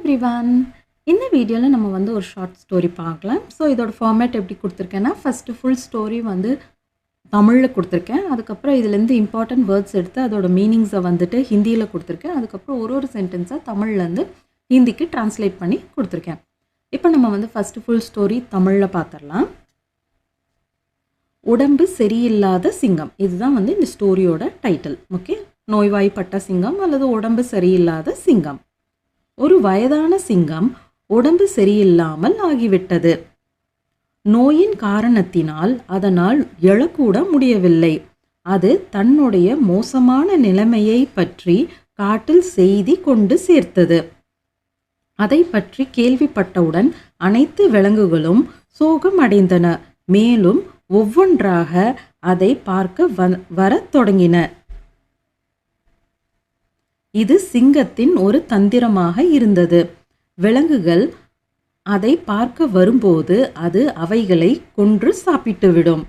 Everyone. இந்த வீடியோவில் நம்ம வந்து ஒரு ஷார்ட் ஸ்டோரி பார்க்கலாம். ஸோ இதோட ஃபார்மேட் எப்படி கொடுத்துருக்கேன்னா, ஃபஸ்ட்டு ஃபுல் ஸ்டோரி வந்து தமிழில் கொடுத்துருக்கேன். அதுக்கப்புறம் இதுலேருந்து இம்பார்ட்டன்ட் வேர்ட்ஸ் எடுத்து அதோட மீனிங்ஸை வந்துட்டு ஹிந்தியில் கொடுத்துருக்கேன். அதுக்கப்புறம் ஒரு சென்டென்ஸாக தமிழ்லேருந்து ஹிந்திக்கு ட்ரான்ஸ்லேட் பண்ணி கொடுத்துருக்கேன். இப்போ நம்ம வந்து ஃபஸ்ட்டு ஃபுல் ஸ்டோரி தமிழில் பார்த்துடலாம். உடம்பு சரியில்லாத சிங்கம், இதுதான் வந்து இந்த ஸ்டோரியோட டைட்டில். ஓகே, நோய்வாய்ப்பட்ட சிங்கம் அல்லது உடம்பு சரியில்லாத சிங்கம். ஒரு வயதான சிங்கம் உடம்பு சரியில்லாமல் ஆகிவிட்டது. நோயின் காரணத்தினால் அதனால் எழக்கூட முடியவில்லை. அது தன்னுடைய மோசமான நிலைமையை பற்றி காட்டில் செய்தி கொண்டு சேர்த்தது. அதை பற்றி கேள்விப்பட்டவுடன் அனைத்து விலங்குகளும் சோகம் அடைந்தன. மேலும் ஒவ்வொன்றாக அதை பார்க்க வரத் தொடங்கின. இது சிங்கத்தின் ஒரு தந்திரமாக இருந்தது. விலங்குகள் அதை பார்க்க வரும்போது அது அவைகளை கொன்று சாப்பிட்டுவிடும்.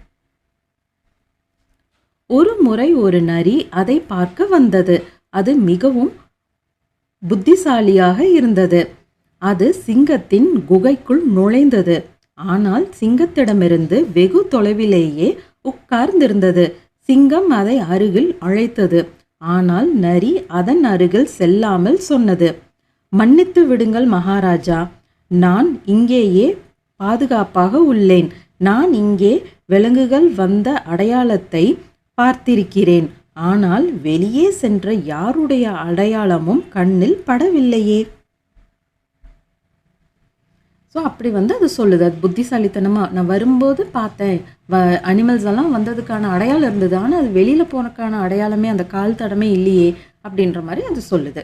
ஒரு முறை ஒரு நரி அதை பார்க்க வந்தது. அது மிகவும் புத்திசாலியாக இருந்தது. அது சிங்கத்தின் குகைக்குள் நுழைந்தது. ஆனால் சிங்கத்திடமிருந்து வெகு தொலைவிலேயே உட்கார்ந்திருந்தது. சிங்கம் அதை அருகில் அழைத்தது. ஆனால் நரி அதன் அருகில் செல்லாமல் சொன்னது, மன்னித்து விடுங்கள் மகாராஜா, நான் இங்கேயே பாதுகாப்பாக உள்ளேன். நான் இங்கே விலங்குகள் வந்த அடையாளத்தை பார்த்திருக்கிறேன். ஆனால் வெளியே சென்ற யாருடைய அடையாளமும் கண்ணில் படவில்லையே. ஸோ அப்படி வந்து அது சொல்லுது. அது புத்திசாலித்தனமாக, நான் வரும்போது பார்த்தேன் அனிமல்ஸ் எல்லாம் வந்ததுக்கான அடையாளம் இருந்தது, ஆனால் அது வெளியில் போனதுக்கான அடையாளமே அந்த கால் தடமே இல்லையே அப்படின்ற மாதிரி அது சொல்லுது.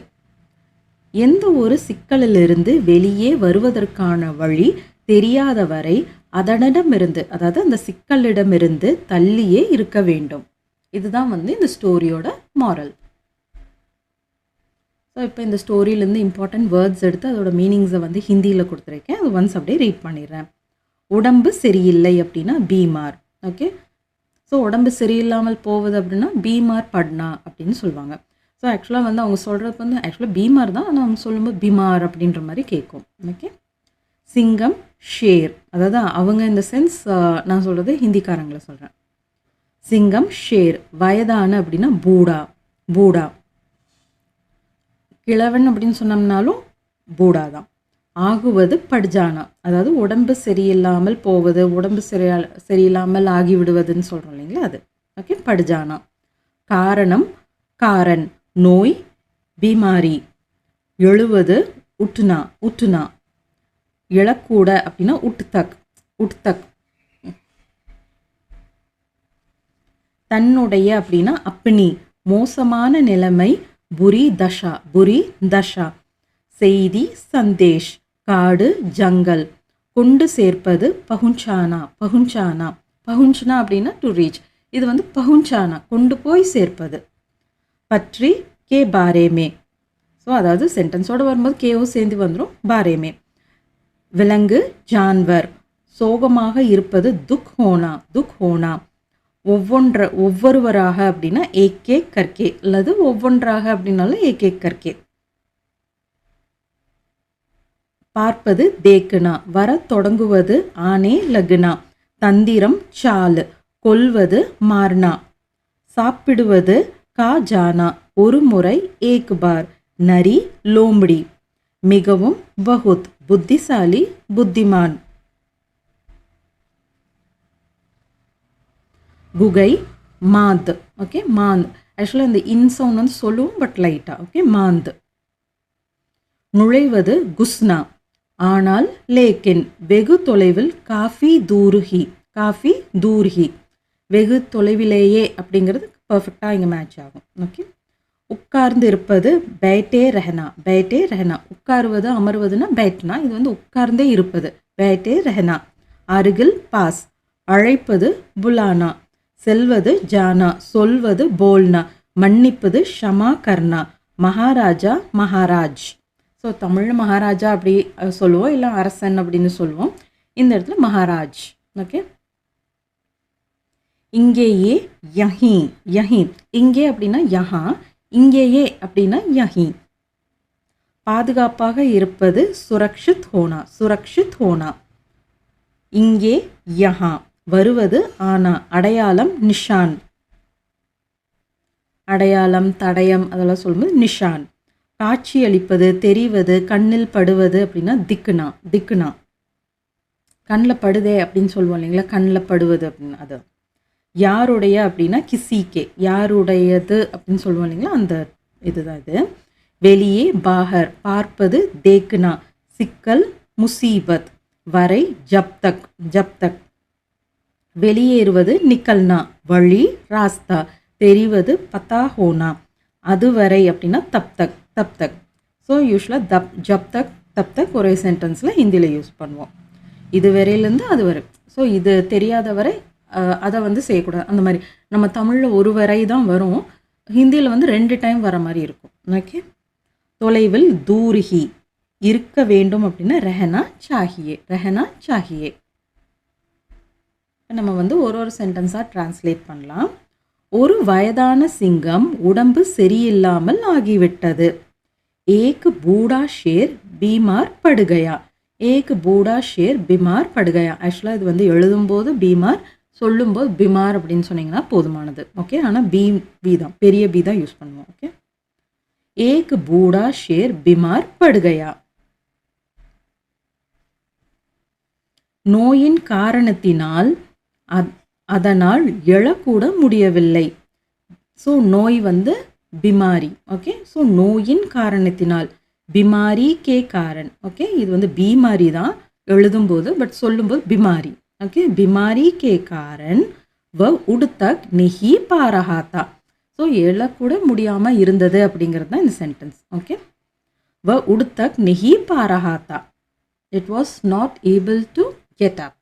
எந்த ஒரு சிக்கலிலிருந்து வெளியே வருவதற்கான வழி தெரியாத வரை அதனிடமிருந்து, அதாவது அந்த சிக்கலிடமிருந்து தள்ளியே இருக்க வேண்டும். இதுதான் வந்து இந்த ஸ்டோரியோட மாரல். ஸோ இப்போ இந்த ஸ்டோரியிலேருந்து இம்பார்ட்டன்ட் வேர்ட்ஸ் எடுத்து அதோட மீனிங்ஸை வந்து ஹிந்தியில் கொடுத்துருக்கேன். அது ஒன்ஸ் அப்படியே ரீட் பண்ணிடுறேன். உடம்பு சரியில்லை அப்படின்னா பீமார். ஓகே, ஸோ உடம்பு சரியில்லாமல் போவது அப்படின்னா பீமார் பட்னா அப்படின்னு சொல்லுவாங்க. ஸோ ஆக்சுவலாக வந்து அவங்க சொல்கிறது வந்து ஆக்சுவலாக பீமார் தான், ஆனால் அவங்க சொல்லும்போது பீமார் அப்படின்ற மாதிரி கேட்கும். ஓகே, சிங்கம் ஷேர், அதாவது அவங்க இந்த சென்ஸ் நான் சொல்கிறது ஹிந்திக்காரங்களை சொல்கிறேன். சிங்கம் ஷேர். வயதான அப்படின்னா பூடா. பூடா கிழவன் அப்படின்னு சொன்னோம்னாலும் பூடா தான். ஆகுவது பட்ஜானா, அதாவது உடம்பு சரியில்லாமல் போவது, உடம்பு சரியில்லாமல் ஆகிவிடுவதுன்னு சொல்கிறோம் இல்லைங்களா, அது. ஓகே, பட்ஜானா. காரணம் காரன், நோய் பீமாரி. எழுவது உட்டுனா. உட்டுனா. எழக்கூட அப்படின்னா உட்தக். உட்தக். தன்னுடைய அப்படின்னா அப்னி. மோசமான நிலைமை புரி தஷா. புரி தஷா. செய்தி சந்தேஷ். காடு ஜங்கல். கொண்டு சேர்ப்பது பகுஞ்சானா. பகுஞ்சானா. பகுஞ்சனா அப்படின்னா டு ரீச். இது வந்து பகுஞ்சானா, கொண்டு போய் சேர்ப்பது. பற்றி கே பாரேமே. ஸோ அதாவது சென்டென்ஸோடு வரும்போது கேவும் சேர்ந்து வந்துடும், பாரேமே. விலங்கு ஜான்வர். சோகமாக இருப்பது துக் ஹோனா. துக் ஹோனா. ஒவ்வொருவராக அப்படின்னா ஏகே கர்கே, அல்லது ஒவ்வொன்றாக அப்படின்னாலும் ஏகே கர்கே. பார்ப்பது தேக்குனா. வர தொடங்குவது ஆனே லகுனா. தந்திரம் சால். கொல்வது மார்னா. சாப்பிடுவது கா ஜானா. ஒரு முறை ஏக் பார். நரி லோம்படி. மிகவும் பகுத். புத்திசாலி புத்திமான். குகை மாந்த். ஓகே, மாந்த். ஆக்சுவலாக இந்த இன்சவுண்ட் வந்து சொல்லுவோம், பட் லைட்டாக. ஓகே, மாந்த். நுழைவது குஸ்னா. ஆனால் லேக்கின். வெகு தொலைவில் காஃபி தூருஹி. காஃபி தூர்ஹி. வெகு தொலைவிலேயே அப்படிங்கிறது பர்ஃபெக்டாக இங்கே மேட்ச் ஆகும். ஓகே, உட்கார்ந்து இருப்பது பேட்டே ரெஹனா. பேட்டே ரெஹனா. உட்காருவது அமர்வதுன்னா பேட்னா, இது வந்து உட்கார்ந்தே இருப்பது பேட்டே ரெஹனா. அருகில் பாஸ். அழைப்பது புலானா. செல்வது ஜானா. சொல்வது போல்னா. மன்னிப்பது ஷமா கர்னா. மகாராஜா மகாராஜ். ஸோ தமிழில் மகாராஜா அப்படி சொல்லுவோம், இல்லை அரசன் அப்படின்னு சொல்லுவோம். இந்த இடத்துல மகாராஜ். ஓகே, இங்கேயே யஹி. யஹி. இங்கே அப்படின்னா யஹா. இங்கேயே அப்படின்னா யஹி. பாதுகாப்பாக இருப்பது சுரக்ஷித் ஹோனா, சுரக்ஷித் ஹோனா. இங்கே யஹா, வருவது ஆனா, அடையாளம் நிஷான், அடையாளம் தடயம் அதெல்லாம் சொல்லும்போது நிஷான். காட்சி அளிப்பது, தெரிவது, கண்ணில் படுவது அப்படின்னா திக்குனா, திக்குனா. கண்ணில் படுதே அப்படின்னு சொல்லுவோம் இல்லைங்களா, கண்ணில் படுவது அப்படின்னு. அது யாருடைய அப்படின்னா கிசிக்கே, யாருடையது அப்படின்னு சொல்லுவோம் இல்லைங்களா, அந்த இதுதான் இது. வெளியே பாகர், பார்ப்பது தேக்குனா, சிக்கல் முசீபத். வரை ஜப்தக், ஜப்தக். வெளியேறுவது நிக்கல்னா, வழி ராஸ்தா. தெரிவது பத்தா ஹோனா, அதுவரை அப்படின்னா தப்தக், தப்தக். ஸோ யூஸ்வலாக ஜப்தக் தப்தக் ஒரே சென்டென்ஸில் ஹிந்தியில் யூஸ் பண்ணுவோம். இது வரையிலேருந்து அது வரை. ஸோ இது தெரியாத வரை அதை வந்து செய்யக்கூடாது. அந்த மாதிரி நம்ம தமிழில் ஒரு வரை தான் வரும், ஹிந்தியில் வந்து 2 டைம் வர மாதிரி இருக்கும். ஓகே. தொலைவில் தூர்ஹி, இருக்க வேண்டும் அப்படின்னா ரெஹனா சாஹியே, ரெஹனா சாஹியே. நம்ம வந்து ஒரு சென்டென்ஸாக டிரான்ஸ்லேட் பண்ணலாம். ஒரு வயதான சிங்கம் உடம்பு சரியில்லாமல் ஆகிவிட்டது. ஏக் பூடா ஷேர் பீமார் படுகையா, ஏக் பூடா ஷேர் பிமார் படுகையா. ஆக்சுவலாக இது வந்து எழுதும்போது பீமார், சொல்லும்போது பிமார் அப்படின்னு சொன்னீங்கன்னா போதுமானது. ஓகே. ஆனால் பி தான், பெரிய பி தான் யூஸ் பண்ணுவோம். ஓகே. ஏக் பூடா ஷேர் பிமார் படுகையா. நோயின் காரணத்தினால் அதனால் எழக்கூட முடியவில்லை. ஸோ நோய் வந்து பிமாரி. ஓகே. ஸோ நோயின் காரணத்தினால், பிமாரி கே காரன். ஓகே. இது வந்து பீமாரி தான் எழுதும்போது, பட் சொல்லும்போது பிமாரி. ஓகே. பிமாரி கே காரன் வ உடுத்தக் நிஹி பாரஹாத்தா. ஸோ எழக்கூட முடியாமல் இருந்தது அப்படிங்கிறது தான் இந்த சென்டென்ஸ். ஓகே. வ உடுத்தக் நிஹி பாரஹாத்தா, it was not able to get up.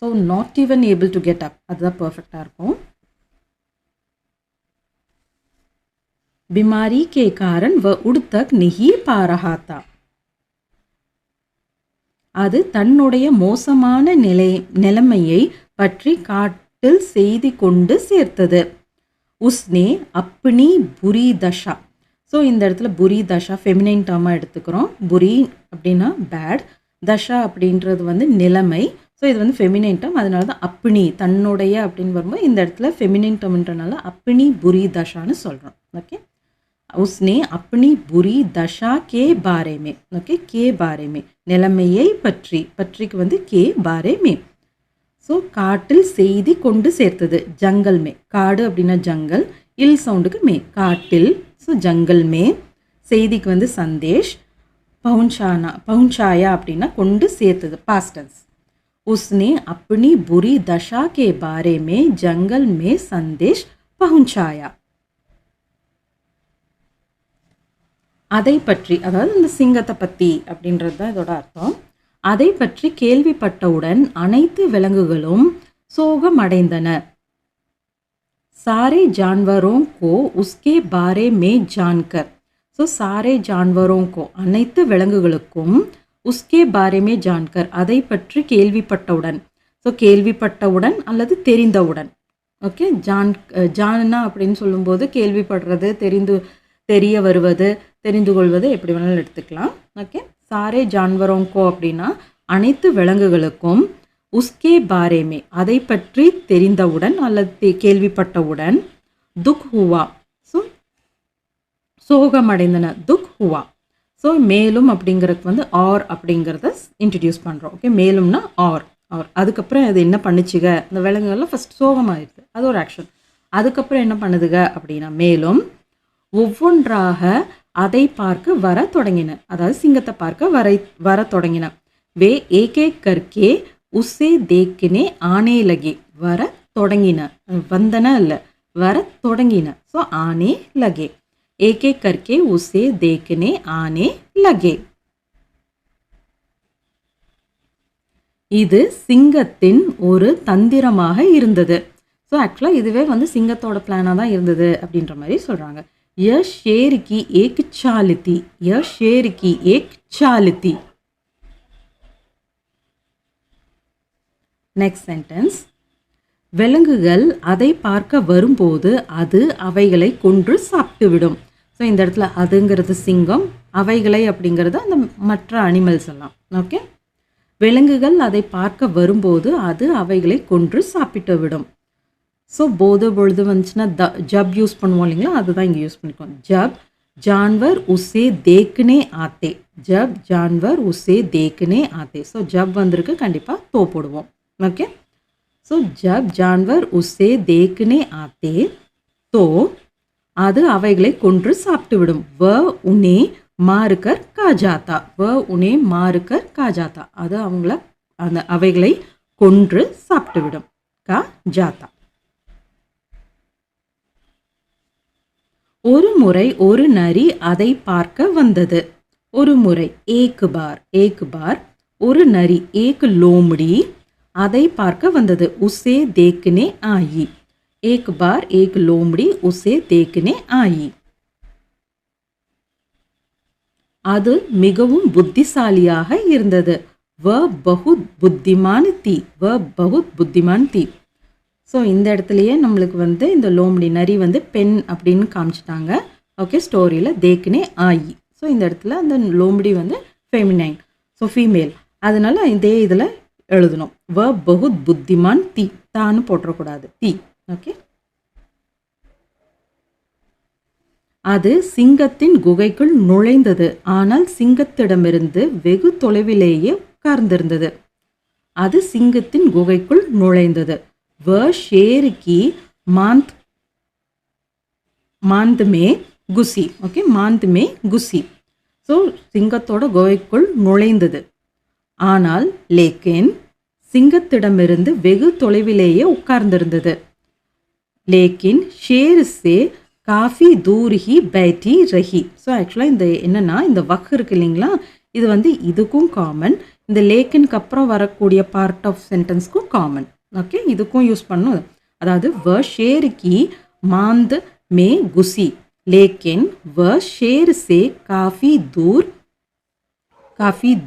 So not even able to get up, அதுதான் பர்ஃபெக்டாக இருக்கும். बीमारी के कारण वह उड़ तक नहीं पा रहा था. அது தன்னுடைய மோசமான நிலைமையை பற்றி காட்டில் செய்தி கொண்டு சேர்த்தது. உஸ்னே அப்னி புரி தஷா. ஸோ இந்த இடத்துல புரி தஷா ஃபெமினைன் டேர்மாக எடுத்துக்கிறோம். புரி அப்படின்னா பேட், தஷா அப்படின்றது வந்து நிலைமை. ஸோ இது வந்து ஃபெமினைன் டேர்ம், அதனால தான் அப்னி, தன்னுடைய அப்படின்னு வரும்போது இந்த இடத்துல ஃபெமினைன் டேர்ம்ன்றனால அப்னி புரி தஷான்னு சொல்கிறோம். ஓகே. उसने अपनी बुरी दशा के बारे में, ओके, के बारे में, நிலைமையை பற்றி, பற்றிக்கு வந்து கே பாரே மே. ஸோ காட்டில் செய்தி கொண்டு சேர்த்தது. ஜங்கல் மே, காடு அப்படின்னா ஜங்கல், இல் சவுண்டுக்கு மே, காட்டில். ஸோ ஜங்கல் மே. செய்திக்கு வந்து சந்தேஷ். பவுன்சானா, பவுன்சாயா அப்படின்னா கொண்டு சேர்த்தது, பாஸ்ட் டென்ஸ். உஸ்னே அப்னி புரி தஷா கே பாரே மே ஜங்கல் மே சந்தேஷ் பவுன்சாயா. அதை பற்றி, அதாவது இந்த சிங்கத்தை பற்றி அப்படின்றது தான் இதோட அர்த்தம். அதை பற்றி கேள்விப்பட்டவுடன் அனைத்து விலங்குகளும் சோகம் அடைந்தன. सारे जानवरों को उसके बारे में जानकर. ஸோ सारे जानवरों को, அனைத்து விலங்குகளுக்கும், उसके बारे में जानकर, அதை பற்றி கேள்விப்பட்டவுடன். ஸோ கேள்விப்பட்டவுடன் அல்லது தெரிந்தவுடன். ஓகே. ஜான்னா அப்படின்னு சொல்லும்போது கேள்விப்படுறது, தெரிய வருவது, தெரிந்து கொள்வது, எப்படி வேணாலும் எடுத்துக்கலாம். ஓகே. சாரே ஜான்வரோங்கோ அப்படின்னா அனைத்து விலங்குகளுக்கும், உஸ்கே பாரேமே அதை பற்றி தெரிந்தவுடன் அல்லது கேள்விப்பட்டவுடன், துக் ஹுவா, ஸோ சோகமடைந்தன, துக் ஹுவா. ஸோ மேலும் அப்படிங்கிறதுக்கு வந்து ஆர் அப்படிங்கிறத இன்ட்ரடியூஸ் பண்ணுறோம். ஓகே. மேலும்னா ஆர், அதுக்கப்புறம் அது என்ன பண்ணுச்சுங்க, அந்த விலங்குகள்லாம் ஃபஸ்ட் சோகமாகிடுது, அது ஒரு ஆக்ஷன். அதுக்கப்புறம் என்ன பண்ணுதுங்க அப்படின்னா மேலும் ஒவ்வொன்றாக அதை பார்க்க வர தொடங்கின, அதாவது சிங்கத்தை பார்க்க வர தொடங்கின. வே ஏகே கர்கே உஸ்ஸே தேக்கினே ஆனே லகே. வர தொடங்கின, வந்தன இல்லை, வர தொடங்கின. ஸோ ஆனே லகே. ஏகே கர்கே உஸ்ஸே தேக்கினே ஆனே லகே. இது சிங்கத்தின் ஒரு தந்திரமாக இருந்தது. ஸோ ஆக்சுவலாக இதுவே வந்து சிங்கத்தோட பிளானாக தான் இருந்தது அப்படின்ற மாதிரி சொல்கிறாங்க. यह शेर की एक चाल थी, यह शेर की एक चाल थी. Next sentence. விலங்குகள் அதை பார்க்க வரும்போது அது அவைகளை கொன்று சாப்பிட்டு விடும். ஸோ இந்த இடத்துல அதுங்கிறது சிங்கம், அவைகளை அப்படிங்கிறது அந்த மற்ற அனிமல்ஸ் எல்லாம். ஓகே, விலங்குகள் அதை பார்க்க வரும்போது அது அவைகளை கொன்று சாப்பிட்டு விடும். ஸோ போது பொழுது வந்துச்சுன்னா ஜப் யூஸ் பண்ணுவோம் இல்லைங்களா, அதுதான் இங்கே யூஸ் பண்ணிக்குவோம். ஜப் ஜான்வர் உசே தேக்னே ஆத்தே, ஜப் ஜான்வர் உசே தேக்னே ஆத்தே. ஸோ ஜப் வந்திருக்கு, கண்டிப்பாக தோ போடுவோம். ஓகே, ஸோ ஜப் ஜான்வர் உசே தேக்னே ஆத்தே தோ அது அவைகளை கொன்று சாப்பிட்டு விடும். வ உனே மாறுக்கர் காஜாத்தா, வ உனே மாறுக்கர் காஜாத்தா, அது அவங்கள அந்த அவைகளை கொன்று சாப்பிட்டு விடும். கா ஜாத்தா. ஒரு முறை ஒரு நரி அதை பார்க்க வந்தது. ஒரு முறை ஏக் பார் ஒரு நரி, ஏக் லோம்டி அதை பார்க்க வந்தது. உசே தேக்னே ஆயி, ஏக் பார் ஏக் லோம்டி உசே தேக்னே ஆயி. அது மிகவும் புத்திசாலியாக இருந்தது. வ பகுத் புத்திமான் தி, வ பகுத் புத்திமான் தி. ஸோ இந்த இடத்துலையே நம்மளுக்கு வந்து இந்த லோம்டி நரி வந்து பெண் அப்படின்னு காமிச்சிட்டாங்க. ஓகே, ஸ்டோரியில் தேக்னே ஆயி. ஸோ இந்த இடத்துல அந்த லோம்டி வந்து ஃபெமினைன், ஸோ ஃபீமேல், அதனால இதே இதில் எழுதணும். வ பகுத் புத்திமான் தி, தான்னு போட்டுறக்கூடாது, தி. ஓகே, அது சிங்கத்தின் குகைக்குள் நுழைந்தது. ஆனால் சிங்கத்திடமிருந்து வெகு தொலைவிலேயே உட்கார்ந்திருந்தது. அது சிங்கத்தின் குகைக்குள் நுழைந்தது. வ ஷேர் கி மாந்த் மே குசி. ஓகே, மாந்த் மே குசி. ஸோ சிங்கத்தோட குகைக்குள் நுழைந்தது. ஆனால் லேக்கின் சிங்கத்திடமிருந்து வெகு தொலைவிலேயே உட்கார்ந்திருந்தது. லேக்கின் ஷேர் சே காஃபி தூர்ஹி பைட்டி ரஹி. ஸோ ஆக்சுவலாக இந்த என்னென்னா, இந்த வக் இருக்கு இல்லைங்களா, இது வந்து இதுக்கும் காமன், இந்த லேக்கின்க்கு அப்புறம் வரக்கூடிய பார்ட் ஆஃப் சென்டென்ஸ்க்கும் காமன். ஓகே, இதுக்கும் யூஸ் பண்ணும். அதாவது வ ஷேர் கி மாந்த் மே குசி, லேக்கின் வ ஷேர் சே காஃபி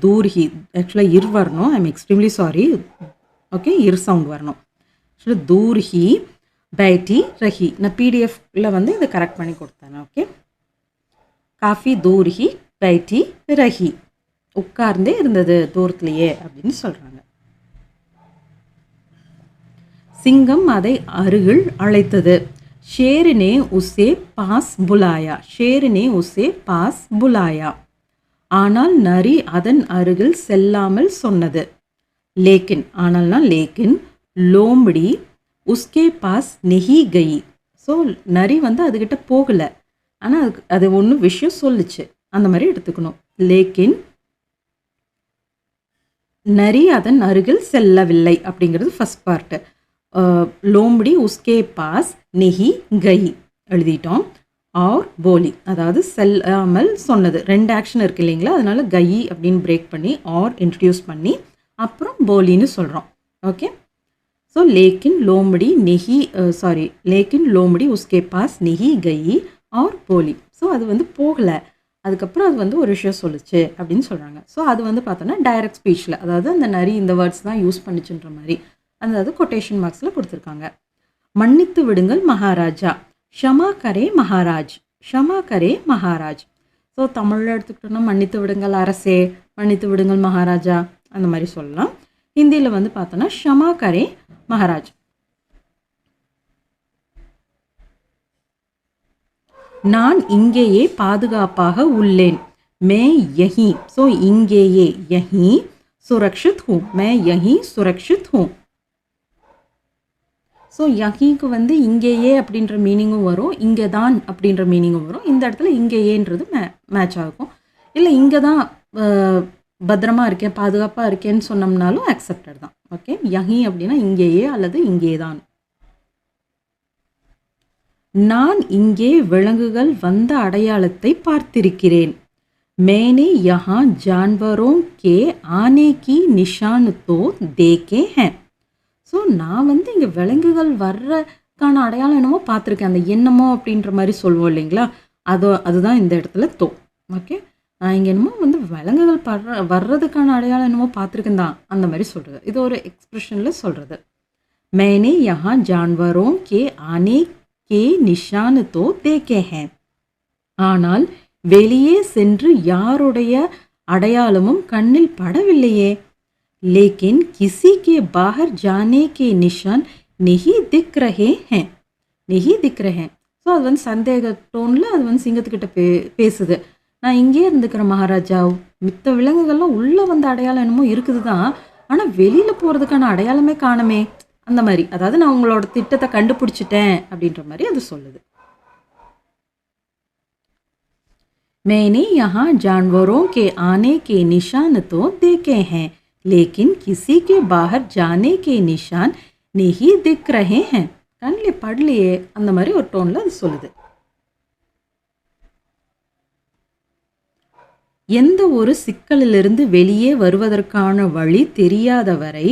தூர்ஹி. ஆக்சுவலாக இர் வரணும், I am extremely sorry. Okay, இர் சவுண்ட் வரணும். ஆக்சுவலாக தூர்ஹி பைட்டி ரஹி. நான் பிடிஎஃப்ல வந்து இதை கரெக்ட் பண்ணி கொடுத்தேன். ஓகே, காஃபி தூர்ஹி பைட்டி ரஹி, உட்கார்ந்தே இருந்தது தூரத்துலையே அப்படின்னு சொல்கிறாங்க. சிங்கம் அதை அருகில் அழைத்தது. ஷேர்னே உசே பாஸ் புலாயா, ஷேர்னே உசே பாஸ் புலாயா. ஆனால் நரி அதன் அருகில் செல்லாமல் சொன்னது. லேக்கின், ஆனால்னா லேக்கின் லோம்டி உஸ்கே பாஸ் நெஹி கயி. ஸோ நரி வந்து அதுக்கிட்ட போகலை, ஆனால் அது ஒன்று விஷயம் சொல்லுச்சு, அந்த மாதிரி எடுத்துக்கணும். லேக்கின் நரி அதன் அருகில் செல்லவில்லை அப்படிங்கிறது ஃபர்ஸ்ட் பார்ட்டு. லோம்டி உஸ்கே பாஸ் நெஹி கயி எழுதிட்டோம். ஆர் போலி, அதாவது செல்லாமல் சொன்னது. ரெண்டு ஆக்ஷன் இருக்கு இல்லைங்களா, அதனால கயி அப்படின்னு பிரேக் பண்ணி ஆர் இன்ட்ரடியூஸ் பண்ணி அப்புறம் போலின்னு சொல்கிறோம். ஓகே, ஸோ லேக்கின் லோம்டி நெஹி லேக்கின் லோம்டி உஸ்கே பாஸ் நெஹி கயி ஆர் போலி. ஸோ அது வந்து போகலை, அதுக்கப்புறம் அது வந்து ஒரு விஷயம் சொல்லுச்சு அப்படின்னு சொல்கிறாங்க. ஸோ அது வந்து பார்த்தோன்னா டைரக்ட் ஸ்பீச்சில், அதாவது அந்த நரி இந்த வேர்ட்ஸ் தான் யூஸ் பண்ணிச்சுன்ற மாதிரி அதாவது கொட்டேஷன் மார்க்ஸில் கொடுத்துருக்காங்க. மன்னித்து விடுங்கள் மகாராஜா, ஷமா கரே மகாராஜ், ஷமா கரே மகாராஜ். ஸோ தமிழில் எடுத்துக்கிட்டோன்னா மன்னித்து விடுங்கள் அரசே, மன்னித்து விடுங்கள் மகாராஜா, அந்த மாதிரி சொல்லலாம். ஹிந்தியில் வந்து பார்த்தோன்னா ஷமா கரே மகாராஜ். நான் இங்கேயே பாதுகாப்பாக உள்ளேன். மே யஹி, ஸோ இங்கேயே, யஹி Surakshit who, May யஹி Surakshit who. So யஹிக்கு வந்து இங்கேயே அப்படின்ற மீனிங்கும் வரும், இங்கே தான் அப்படின்ற மீனிங்கும் வரும். இந்த இடத்துல இங்கேயேன்றது மேட்ச் ஆகும். இல்லை இங்கே தான் பத்திரமா இருக்கேன், பாதுகாப்பாக இருக்கேன்னு சொன்னோம்னாலும் அக்செப்டட் தான். ஓகே, யஹி அப்படின்னா இங்கேயே அல்லது இங்கே தான். நான் இங்கே விலங்குகள் வந்த அடையாளத்தை பார்த்திருக்கிறேன். मैंने यहाँ जानवरों के आने की निशान तो देखे हैं. ஸோ நான் வந்து இங்கே விலங்குகள் வர்றதுக்கான அடையாளம் என்னமோ பார்த்துருக்கேன். அந்த என்னமோ அப்படின்ற மாதிரி சொல்லுவோம் இல்லைங்களா, அதுதான் இந்த இடத்துல தோ. ஓகே, நான் இங்கே என்னமோ வந்து விலங்குகள் வர்றதுக்கான அடையாளம் என்னமோ பார்த்துருக்கேன் தான், அந்த மாதிரி சொல்கிறது. இது ஒரு எக்ஸ்பிரஷனில் சொல்கிறது. मैंने यहाँ जानवरों के आने के निशान तो देखे हैं. ஆனால் வெளியே சென்று யாருடைய அடையாளமும் கண்ணில் படவில்லையே. लेकिन किसी के बाहर जाने के निशान नहीं दिख रहे हैं. नहीं दिख रहे हैं. ஸோ அது வந்து சந்தேக டோனில் அது வந்து சிங்கத்துக்கிட்ட பேசுது. நான் இங்கே இருந்துக்கிறேன் மகாராஜா, மித்த விலங்குகள்லாம் உள்ளே வந்து அடையாளம் என்னமோ இருக்குது தான், ஆனால் வெளியில் போகிறதுக்கான அடையாளமே காணுமே, அந்த மாதிரி. அதாவது நான் உங்களோட திட்டத்தை கண்டுபிடிச்சிட்டேன் அப்படின்ற மாதிரி அது சொல்லுது. मैंने यहाँ जानवरों के आने के निशान तो देखे हैं, लेकिन किसी के बाहर जाने के निशान नहीं दिख रहे हैं. கண்ணில் படலையே, அந்த மாதிரி ஒரு டோனில் அது சொல்லுது. எந்த ஒரு சிக்கலிலிருந்து வெளியே வருவதற்கான வழி தெரியாத வரை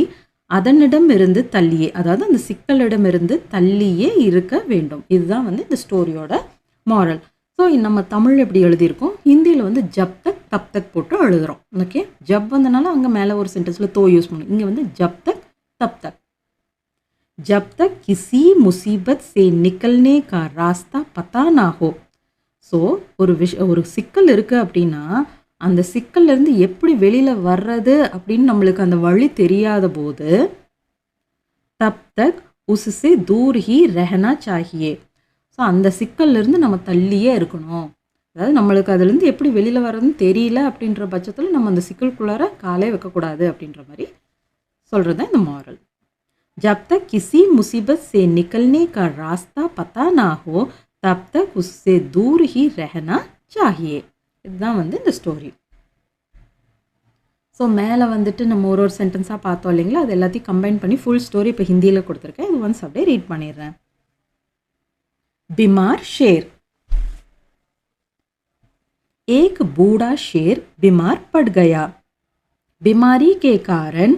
அதனிடமிருந்து தள்ளியே, அதாவது அந்த சிக்கலிடமிருந்து தள்ளியே இருக்க வேண்டும். இதுதான் வந்து இந்த ஸ்டோரியோட மாரல். ஸோ நம்ம தமிழ் எப்படி எழுதியிருக்கோம், ஹிந்தியில் வந்து ஜப் தக் தப் தக் போட்டு எழுதுகிறோம். ஓகே, ஜப் வந்தனால அங்கே மேலே ஒரு சென்டென்ஸில் தோ யூஸ் பண்ணும், இங்கே வந்து ஜப் தக் தப் தக். जब तक किसी मुसीबत से निकलने का रास्ता पता ना हो. ஸோ ஒரு சிக்கல் இருக்குது அப்படின்னா அந்த சிக்கல்லேருந்து எப்படி வெளியில் வர்றது அப்படின்னு நம்மளுக்கு அந்த வழி தெரியாத போது தப் தக் உஸ்ஸே தூர் ஹி ரஹனா சாஹியே. ஸோ அந்த சிக்கல்லேருந்து நம்ம தள்ளியே இருக்கணும். அதாவது நம்மளுக்கு அதுலேருந்து எப்படி வெளியில் வர்றதுன்னு தெரியல அப்படின்ற பட்சத்தில் நம்ம அந்த சிக்கலுக்குள்ளார காலே வைக்கக்கூடாது அப்படின்ற மாதிரி சொல்கிறது தான் இந்த மாரல். जब तक किसी मुसीबत से निकलने का रास्ता पता ना हो तब तक उससे दूर ही रहना चाहिए. இதுதான் வந்து இந்த ஸ்டோரி. ஸோ மேலே வந்துட்டு நம்ம ஒரு சென்டென்ஸாக பார்த்தோம் இல்லைங்களா, அது எல்லாத்தையும் கம்பைன் பண்ணி ஃபுல் ஸ்டோரி இப்போ ஹிந்தியில் கொடுத்துருக்கேன். இது ஒன்ஸ் அப்படியே ரீட் பண்ணிடுறேன். बीमार शेर. एक बूढ़ा शेर बीमार पड़ गया. बीमारी के कारण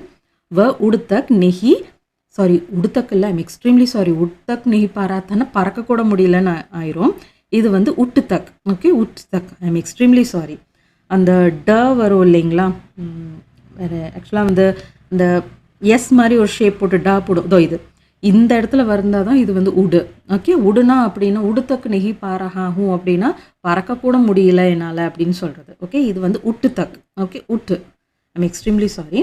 वह उड़ तक नहीं, சாரி உடுத்தக் இல்லை, ஐம் எக்ஸ்ட்ரீம்லி சாரி, உட்தக் நெஹி பாராத்தான பறக்கக்கூட முடியலன்னு ஆயிரும். இது வந்து உட்டுத்தக். ஓகே, உட்டுத்தக், ஐம் எக்ஸ்ட்ரீம்லி சாரி. அந்த ட வரும் இல்லைங்களா, வேறு ஆக்சுவலாக வந்து இந்த எஸ் மாதிரி ஒரு ஷேப் போட்டு டா போடும். இதோ இது இந்த இடத்துல வந்தால் தான் இது வந்து உடு. ஓகே, உடுனா அப்படின்னா உடுத்தக்கு நெஹி பாரஹாகும் அப்படின்னா பறக்கக்கூட முடியல என்னால் அப்படின்னு சொல்கிறது. ஓகே, இது வந்து உட்டுத்தக். ஓகே, உட்டு, ஐம் எக்ஸ்ட்ரீம்லி சாரி.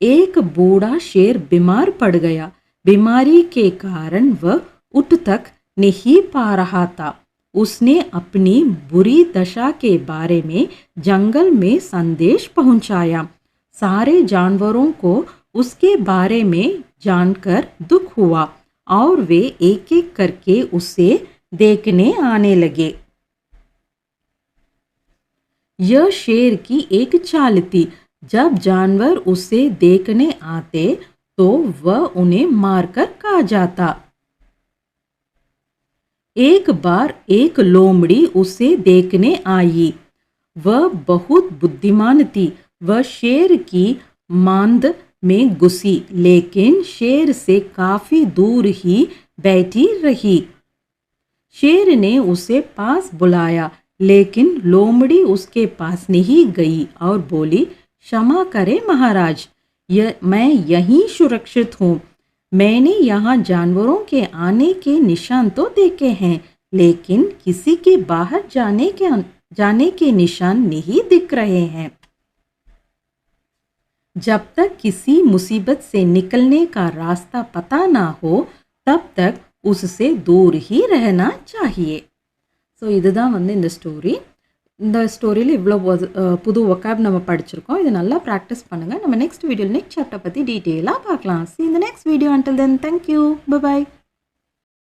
एक बूढ़ा शेर बीमार पड़ गया. बीमारी के कारण वह उठ तक नहीं पा रहा था. उसने अपनी बुरी दशा के बारे में जंगल में संदेश पहुंचाया. सारे जानवरों को उसके बारे में जानकर दुख हुआ और वे एक एक करके उसे देखने आने लगे. यह शेर की एक चाल थी. जब जानवर उसे देखने आते तो वह उन्हें मारकर खा जाता. एक बार एक लोमड़ी उसे देखने आई. वह बहुत बुद्धिमान थी. वह शेर की मांद में घुसी, लेकिन शेर से काफी दूर ही बैठी रही. शेर ने उसे पास बुलाया, लेकिन लोमड़ी उसके पास नहीं गई और बोली, क्षमा करें महाराज, मैं यहीं सुरक्षित हूँ. मैंने यहाँ जानवरों के आने के निशान तो देखे हैं, लेकिन किसी के बाहर जाने के निशान नहीं दिख रहे हैं. जब तक किसी मुसीबत से निकलने का रास्ता पता ना हो तब तक उससे दूर ही रहना चाहिए. ஸோ இதுதான் வந்து இந்த ஸ்டோரி. இந்த ஸ்டோரியில் இவ்வளோ புது ஒக்காப் நம்ம படிச்சிருக்கோம். இது நல்லா ப்ராக்டிஸ் பண்ணுங்கள். நம்ம நெக்ஸ்ட் வீடியோவில் நெக்ஸ்ட் சாப்டர் பற்றி டீட்டெயிலாக பார்க்கலாம். See you in the next video. Until then, thank you. Bye bye.